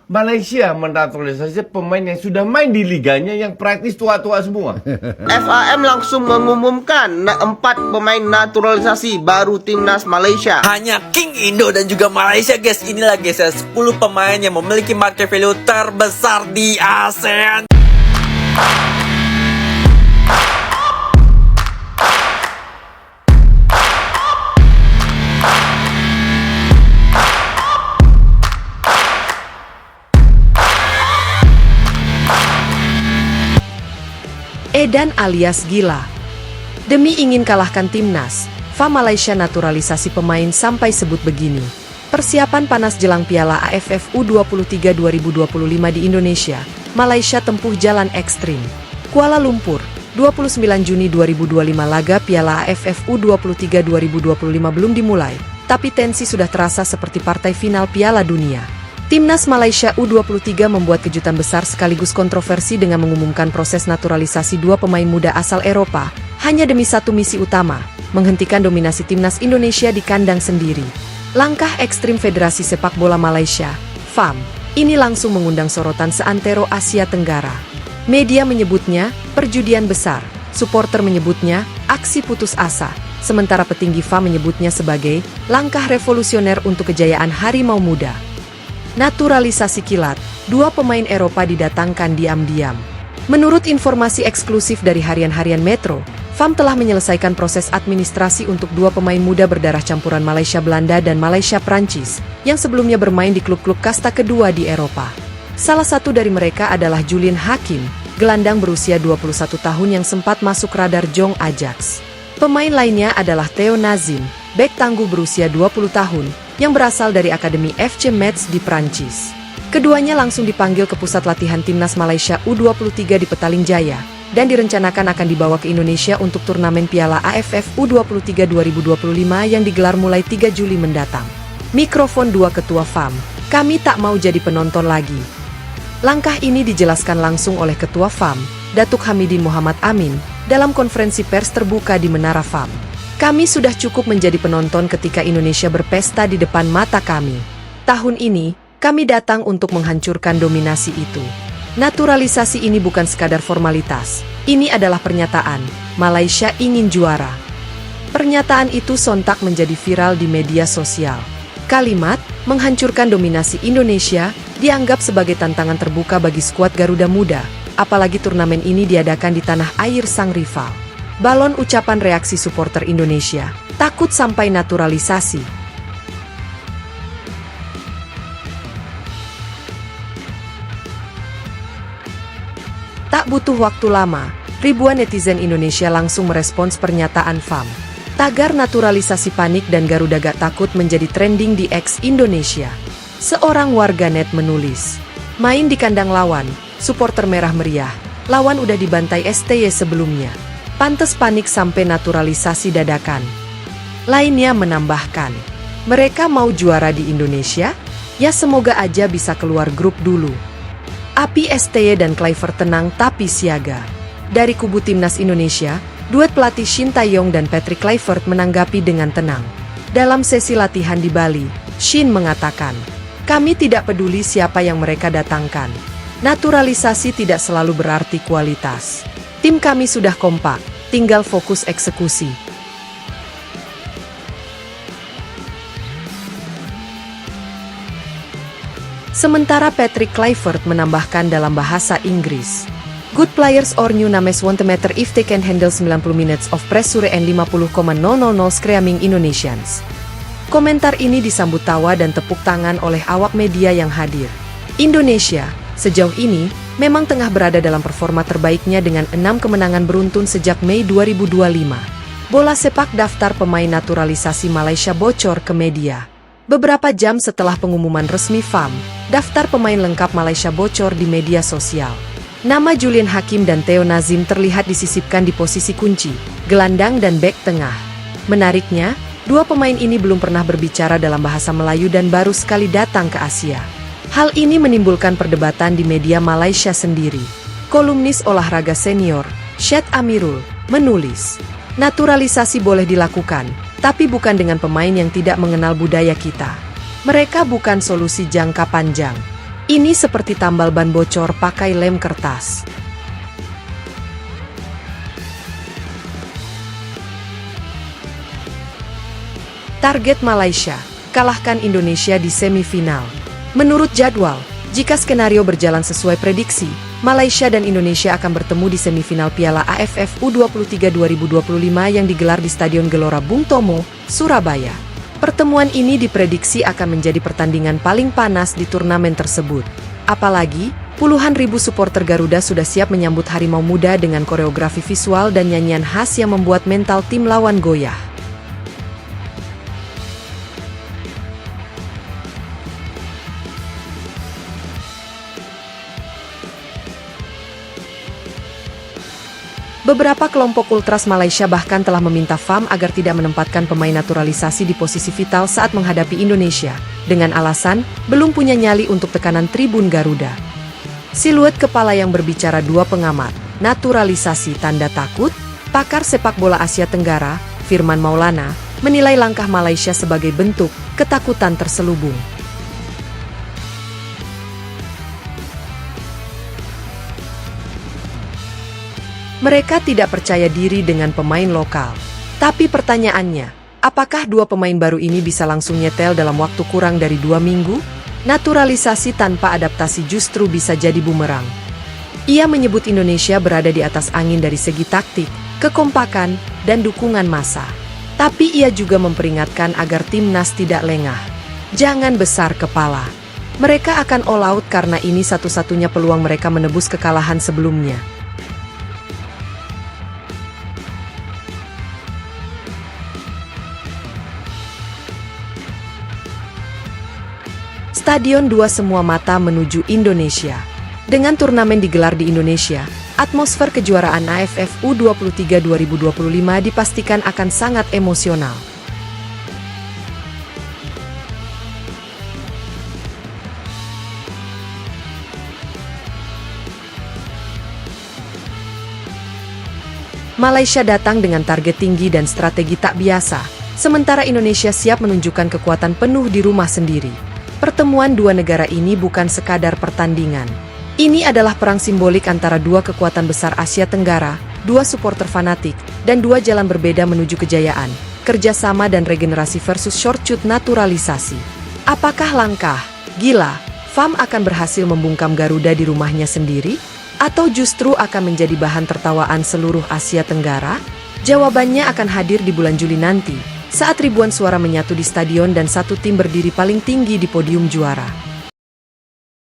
Malaysia menaturalisasi pemain yang sudah main di liganya yang praktis tua-tua semua. FAM langsung mengumumkan 4 pemain naturalisasi baru timnas Malaysia. Hanya King Indo dan juga Malaysia guys. Inilah guys ya 10 pemain yang memiliki market value terbesar di ASEAN. Edan alias gila. Demi ingin kalahkan timnas, FAM Malaysia naturalisasi pemain sampai sebut begini. Persiapan panas jelang Piala AFF U23 2025 di Indonesia, Malaysia tempuh jalan ekstrim. Kuala Lumpur, 29 Juni 2025 laga Piala AFF U23 2025 belum dimulai, tapi tensi sudah terasa seperti partai final Piala Dunia. Timnas Malaysia U23 membuat kejutan besar sekaligus kontroversi dengan mengumumkan proses naturalisasi 2 pemain muda asal Eropa, hanya demi satu misi utama, menghentikan dominasi timnas Indonesia di kandang sendiri. Langkah ekstrim Federasi Sepak Bola Malaysia, FAM, ini langsung mengundang sorotan seantero Asia Tenggara. Media menyebutnya perjudian besar, supporter menyebutnya aksi putus asa, sementara petinggi FAM menyebutnya sebagai langkah revolusioner untuk kejayaan Harimau Muda. Naturalisasi kilat, 2 pemain Eropa didatangkan diam-diam. Menurut informasi eksklusif dari harian-harian Metro, FAM telah menyelesaikan proses administrasi untuk 2 pemain muda berdarah campuran Malaysia Belanda dan Malaysia Prancis, yang sebelumnya bermain di klub-klub kasta kedua di Eropa. Salah satu dari mereka adalah Julian Hakim, gelandang berusia 21 tahun yang sempat masuk radar Jong Ajax. Pemain lainnya adalah Theo Nazim, bek tangguh berusia 20 tahun, yang berasal dari Akademi FC Metz di Prancis. Keduanya langsung dipanggil ke pusat latihan timnas Malaysia U23 di Petaling Jaya, dan direncanakan akan dibawa ke Indonesia untuk turnamen Piala AFF U23 2025 yang digelar mulai 3 Juli mendatang. Mikrofon 2 Ketua FAM, kami tak mau jadi penonton lagi. Langkah ini dijelaskan langsung oleh Ketua FAM, Datuk Hamidin Muhammad Amin, dalam konferensi pers terbuka di Menara FAM. Kami sudah cukup menjadi penonton ketika Indonesia berpesta di depan mata kami. Tahun ini, kami datang untuk menghancurkan dominasi itu. Naturalisasi ini bukan sekadar formalitas. Ini adalah pernyataan, Malaysia ingin juara. Pernyataan itu sontak menjadi viral di media sosial. Kalimat, menghancurkan dominasi Indonesia, dianggap sebagai tantangan terbuka bagi skuad Garuda Muda, apalagi turnamen ini diadakan di tanah air sang rival. Balon ucapan reaksi supporter Indonesia, takut sampai naturalisasi. Tak butuh waktu lama, ribuan netizen Indonesia langsung merespons pernyataan FAM. Tagar naturalisasi panik dan Garuda gak takut menjadi trending di X Indonesia. Seorang warganet menulis, main di kandang lawan, supporter merah meriah, lawan udah dibantai STY sebelumnya. Pantes panik sampai naturalisasi dadakan. Lainnya menambahkan, mereka mau juara di Indonesia? Ya semoga aja bisa keluar grup dulu. Api STY dan Kluivert tenang tapi siaga. Dari kubu timnas Indonesia, duet pelatih Shin Tae-yong dan Patrick Kluivert menanggapi dengan tenang. Dalam sesi latihan di Bali, Shin mengatakan, kami tidak peduli siapa yang mereka datangkan. Naturalisasi tidak selalu berarti kualitas. Tim kami sudah kompak, tinggal fokus eksekusi. Sementara Patrick Kluivert menambahkan dalam bahasa Inggris, good players or new names won't matter if they can handle 90 minutes of pressure and 50,000 screaming Indonesians. Komentar ini disambut tawa dan tepuk tangan oleh awak media yang hadir. Indonesia, sejauh ini, memang tengah berada dalam performa terbaiknya dengan 6 kemenangan beruntun sejak Mei 2025. Bola sepak daftar pemain naturalisasi Malaysia bocor ke media. Beberapa jam setelah pengumuman resmi FAM, daftar pemain lengkap Malaysia bocor di media sosial. Nama Julian Hakim dan Theo Nazim terlihat disisipkan di posisi kunci, gelandang dan bek tengah. Menariknya, 2 pemain ini belum pernah berbicara dalam bahasa Melayu dan baru sekali datang ke Asia. Hal ini menimbulkan perdebatan di media Malaysia sendiri. Kolumnis olahraga senior, Syed Amirul, menulis, naturalisasi boleh dilakukan, tapi bukan dengan pemain yang tidak mengenal budaya kita. Mereka bukan solusi jangka panjang. Ini seperti tambal ban bocor pakai lem kertas. Target Malaysia, kalahkan Indonesia di semifinal. Menurut jadwal, jika skenario berjalan sesuai prediksi, Malaysia dan Indonesia akan bertemu di semifinal Piala AFF U23 2025 yang digelar di Stadion Gelora Bung Tomo, Surabaya. Pertemuan ini diprediksi akan menjadi pertandingan paling panas di turnamen tersebut. Apalagi, puluhan ribu supporter Garuda sudah siap menyambut Harimau Muda dengan koreografi visual dan nyanyian khas yang membuat mental tim lawan goyah. Beberapa kelompok ultras Malaysia bahkan telah meminta FAM agar tidak menempatkan pemain naturalisasi di posisi vital saat menghadapi Indonesia, dengan alasan belum punya nyali untuk tekanan tribun Garuda. Siluet kepala yang berbicara dua pengamat, naturalisasi tanda takut, pakar sepak bola Asia Tenggara, Firman Maulana, menilai langkah Malaysia sebagai bentuk ketakutan terselubung. Mereka tidak percaya diri dengan pemain lokal. Tapi pertanyaannya, apakah dua pemain baru ini bisa langsung nyetel dalam waktu kurang dari 2 minggu? Naturalisasi tanpa adaptasi justru bisa jadi bumerang. Ia menyebut Indonesia berada di atas angin dari segi taktik, kekompakan, dan dukungan massa. Tapi ia juga memperingatkan agar timnas tidak lengah. Jangan besar kepala. Mereka akan all out karena ini satu-satunya peluang mereka menebus kekalahan sebelumnya. Stadion 2 semua mata menuju Indonesia. Dengan turnamen digelar di Indonesia, atmosfer kejuaraan AFF U23 2025 dipastikan akan sangat emosional. Malaysia datang dengan target tinggi dan strategi tak biasa, sementara Indonesia siap menunjukkan kekuatan penuh di rumah sendiri. Pertemuan dua negara ini bukan sekadar pertandingan. Ini adalah perang simbolik antara dua kekuatan besar Asia Tenggara, dua supporter fanatik, dan dua jalan berbeda menuju kejayaan, kerjasama dan regenerasi versus shortcut naturalisasi. Apakah langkah gila FAM akan berhasil membungkam Garuda di rumahnya sendiri? Atau justru akan menjadi bahan tertawaan seluruh Asia Tenggara? Jawabannya akan hadir di bulan Juli nanti, saat ribuan suara menyatu di stadion dan satu tim berdiri paling tinggi di podium juara.